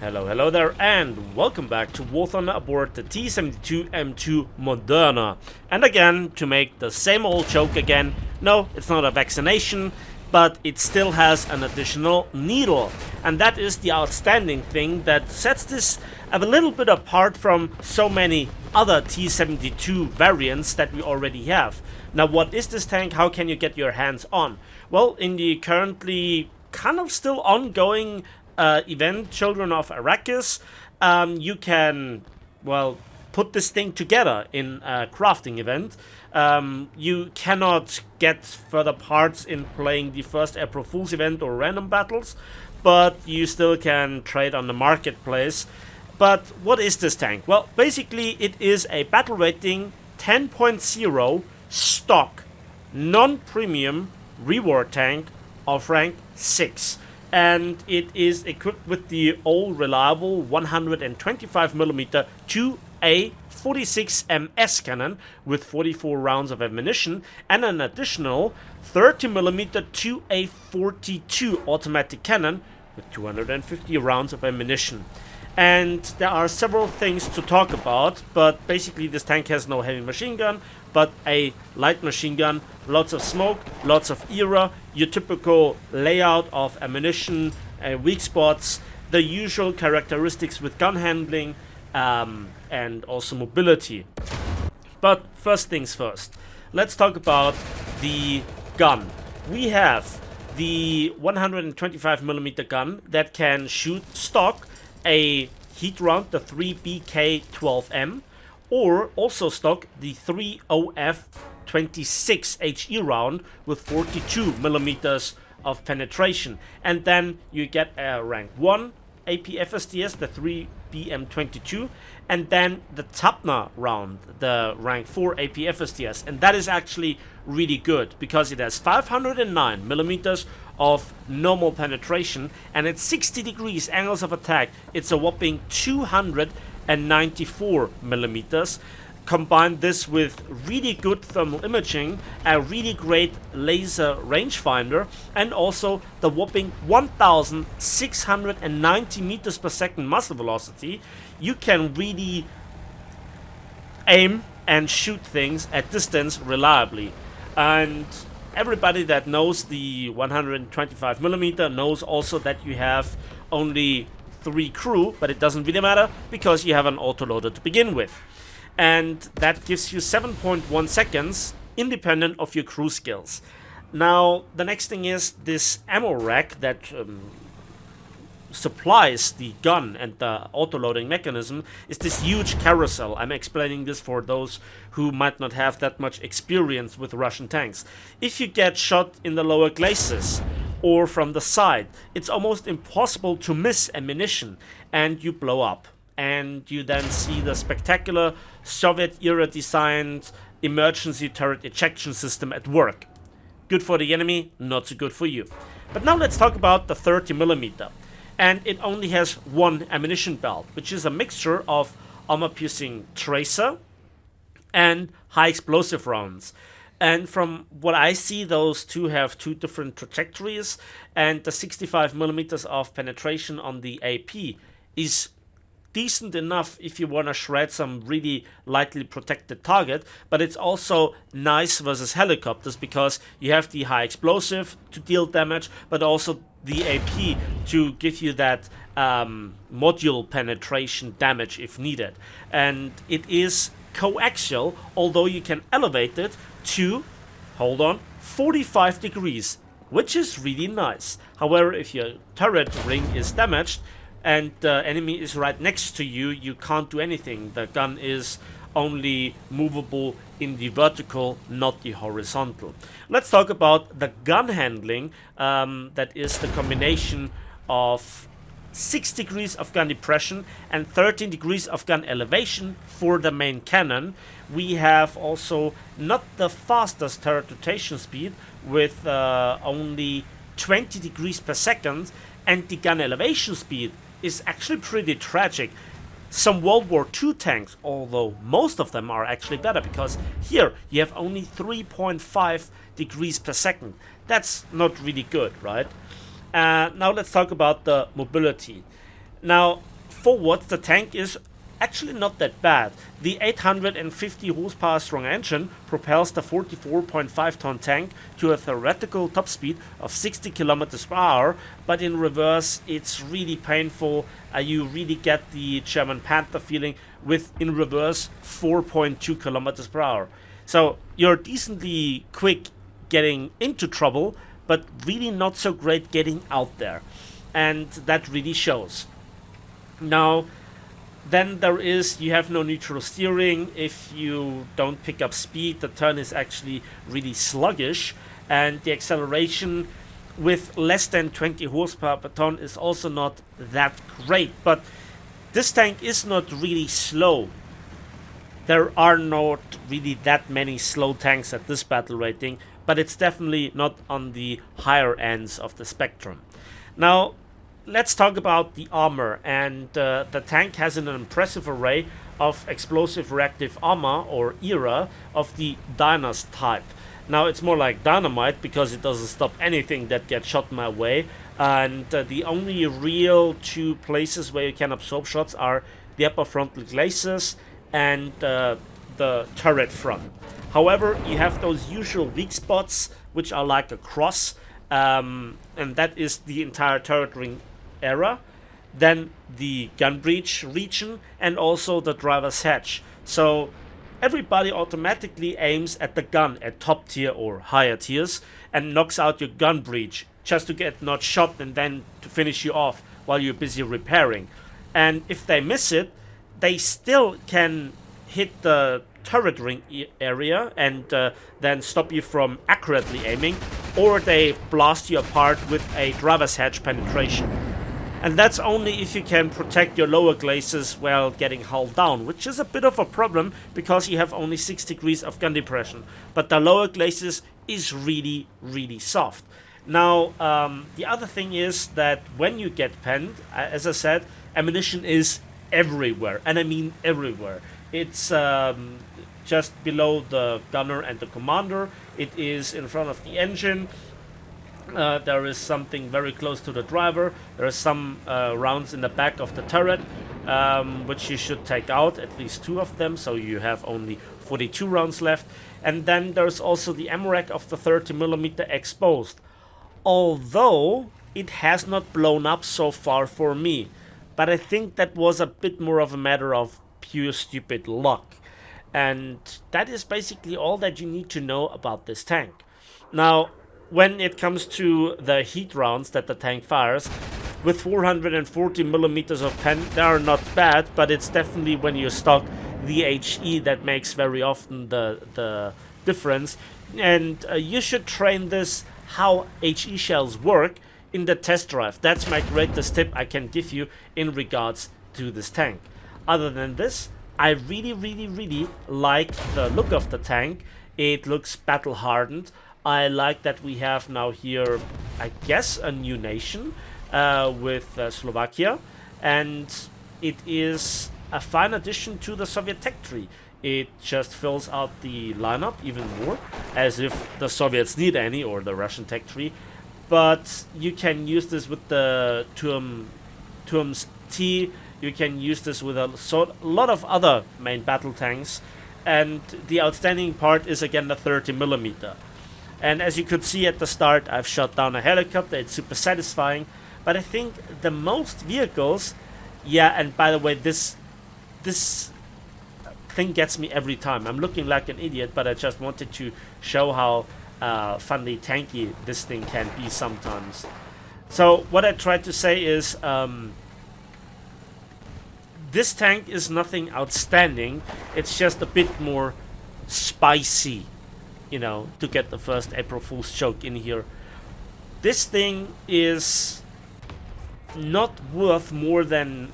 Hello there, and welcome back to War Thunder aboard the T-72M2 Moderna. And again, to make the same old joke again, no, it's not a vaccination, but it still has an additional needle. And that is the outstanding thing that sets this a little bit apart from so many other T-72 variants that we already have. Now, what is this tank? How can you get your hands on? Well, in the currently kind of still ongoing event Children of Arrakis, you can, well, put this thing together in a crafting event. You cannot get further parts in playing the first April Fool's event or random battles, but you still can trade on the marketplace. But what is this tank? Well, basically it is a battle rating 10.0 stock non-premium reward tank of rank 6. And it is equipped with the all reliable 125mm 2A46 MS cannon with 44 rounds of ammunition and an additional 30mm 2A42 automatic cannon with 250 rounds of ammunition. And there are several things to talk about, but basically this tank has no heavy machine gun, but a light machine gun, lots of smoke, lots of era, your typical layout of ammunition, weak spots, the usual characteristics with gun handling, and also mobility. But first things first, let's talk about the gun. We have the 125mm gun that can shoot stock a heat round, the 3BK12M, or also stock the 3OF26 HE round with 42mm of penetration. And then you get a rank 1 APFSDS, the 3BM22, and then the Tabna round, the rank 4 APFSDS. And that is actually really good because it has 509mm of normal penetration, and at 60 degrees angles of attack, it's a whopping 294mm. Combine this with really good thermal imaging, a really great laser rangefinder, and also the whopping 1690 meters per second muzzle velocity. You can really aim and shoot things at distance reliably. And everybody that knows the 125mm knows also that you have only 3 crew, but it doesn't really matter because you have an autoloader to begin with. And that gives you 7.1 seconds independent of your crew skills. Now, the next thing is this ammo rack that supplies the gun and the autoloading mechanism is this huge carousel. I'm explaining this for those who might not have that much experience with Russian tanks. If you get shot in the lower glacis or from the side, it's almost impossible to miss ammunition and you blow up. And you then see the spectacular Soviet-era designed emergency turret ejection system at work. Good for the enemy, not so good for you. But now let's talk about the 30mm. And it only has one ammunition belt, which is a mixture of armor-piercing tracer and high explosive rounds. And from what I see, those two have two different trajectories, and the 65mm of penetration on the AP is decent enough if you want to shred some really lightly protected target, but it's also nice versus helicopters because you have the high explosive to deal damage, but also the AP to give you that module penetration damage if needed. And it is coaxial, although you can elevate it to, hold on, 45 degrees, which is really nice. However, if your turret ring is damaged and the enemy is right next to you, you can't do anything. The gun is only movable in the vertical, not the horizontal. Let's talk about the gun handling. That is the combination of 6 degrees of gun depression and 13 degrees of gun elevation for the main cannon. We have also not the fastest turret rotation speed with only 20 degrees per second, and the gun elevation speed is actually pretty tragic. Some World War II tanks, although most of them are actually better, because here you have only 3.5 degrees per second. That's not really good, right? Now let's talk about the mobility. Now, forward, the tank is actually not that bad. The 850 horsepower strong engine propels the 44.5 ton tank to a theoretical top speed of 60 kilometers per hour, but in reverse it's really painful. You really get the German Panther feeling with, in reverse, 4.2 kilometers per hour. So you're decently quick getting into trouble, but really not so great getting out there. And that really shows. Now, then you have no neutral steering. If you don't pick up speed, the turn is actually really sluggish, and the acceleration with less than 20 horsepower per ton is also not that great. But this tank is not really slow. There are not really that many slow tanks at this battle rating, but it's definitely not on the higher ends of the spectrum. Now, let's talk about the armor, and the tank has an impressive array of explosive reactive armor, or ERA, of the Dynas type. Now, it's more like dynamite because it doesn't stop anything that gets shot my way, and the only real two places where you can absorb shots are the upper frontal glacis and the turret front. However, you have those usual weak spots, which are like a cross, and that is the entire turret ring area, then the gun breech region, and also the driver's hatch. So everybody automatically aims at the gun at top tier or higher tiers and knocks out your gun breech just to get not shot and then to finish you off while you're busy repairing. And if they miss it, they still can hit the turret ring area and then stop you from accurately aiming, or they blast you apart with a driver's hatch penetration. And that's only if you can protect your lower glacis while getting hulled down, which is a bit of a problem because you have only 6 degrees of gun depression. But the lower glacis is really, really soft. Now, the other thing is that when you get penned, as I said, ammunition is everywhere, and I mean everywhere. It's just below the gunner and the commander. It is in front of the engine. There is something very close to the driver. There are some rounds in the back of the turret, which you should take out, at least 2 of them, so you have only 42 rounds left. And then there's also the ammo rack of the 30mm exposed. Although it has not blown up so far for me, but I think that was a bit more of a matter of pure stupid luck. And that is basically all that you need to know about this tank. Now, when it comes to the heat rounds that the tank fires, with 440 millimeters of pen, they are not bad, but it's definitely when you stock the HE that makes very often the difference. And you should train this how HE shells work in the test drive. That's my greatest tip I can give you in regards to this tank. Other than this, I really, really, really like the look of the tank. It looks battle hardened. I like that we have now here, I guess, a new nation with Slovakia, and it is a fine addition to the Soviet tech tree. It just fills out the lineup even more, as if the Soviets need any, or the Russian tech tree. But you can use this with the Turms T, you can use this with a lot of other main battle tanks, and the outstanding part is again the 30mm. And as you could see at the start, I've shot down a helicopter. It's super satisfying. But I think the most vehicles, yeah, and by the way, this thing gets me every time. I'm looking like an idiot, but I just wanted to show how funny tanky this thing can be sometimes. So what I tried to say is, this tank is nothing outstanding. It's just a bit more spicy, you know, to get the first April Fool's joke in here. This thing is not worth more than,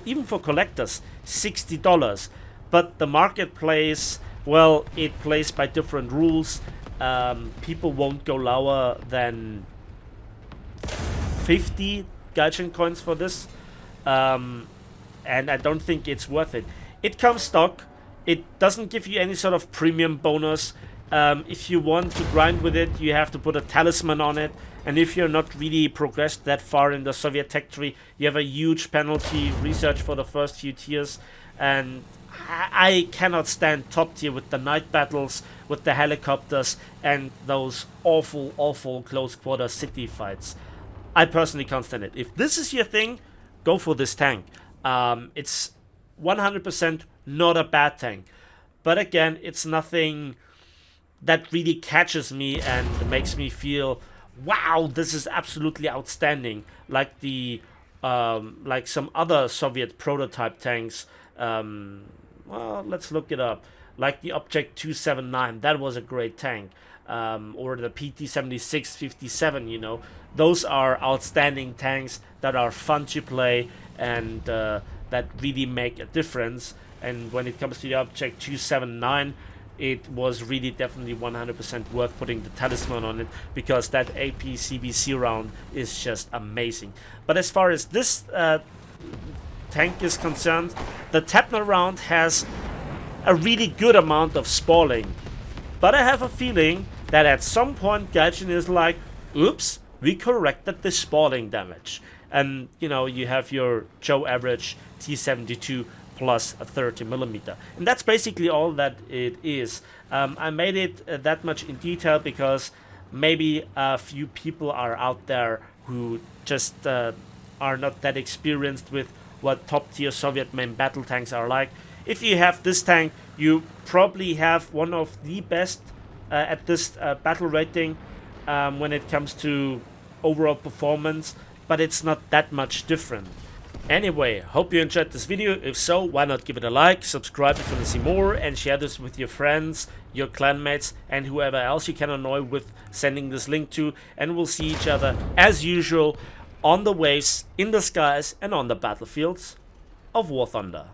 even for collectors, $60. But the marketplace, well, it plays by different rules. People won't go lower than 50 Gaijin coins for this. And I don't think it's worth it. It comes stock. It doesn't give you any sort of premium bonus. If you want to grind with it, you have to put a talisman on it. And if you're not really progressed that far in the Soviet tech tree, you have a huge penalty research for the first few tiers. And I cannot stand top tier with the night battles, with the helicopters, and those awful, awful close quarter city fights. I personally can't stand it. If this is your thing, go for this tank. It's 100% not a bad tank. But again, it's nothing that really catches me and makes me feel, wow, this is absolutely outstanding. Like the like some other Soviet prototype tanks. Well, let's look it up. Like the Object 279, that was a great tank. Or the PT-76-57, you know. Those are outstanding tanks that are fun to play and that really make a difference. And when it comes to the Object 279, it was really definitely 100% worth putting the talisman on it, because that APCBC round is just amazing. But as far as this tank is concerned, the Tepner round has a really good amount of spalling. But I have a feeling that at some point Gaijin is like, oops, we corrected the spalling damage. And, you know, you have your Joe average T-72 plus a 30mm. And that's basically all that it is. I made it that much in detail because maybe a few people are out there who just are not that experienced with what top tier Soviet main battle tanks are like. If you have this tank, you probably have one of the best at this battle rating when it comes to overall performance, but it's not that much different. Anyway, hope you enjoyed this video. If so, why not give it a like, subscribe if you want to see more, and share this with your friends, your clanmates, and whoever else you can annoy with sending this link to. And we'll see each other, as usual, on the waves, in the skies, and on the battlefields of War Thunder.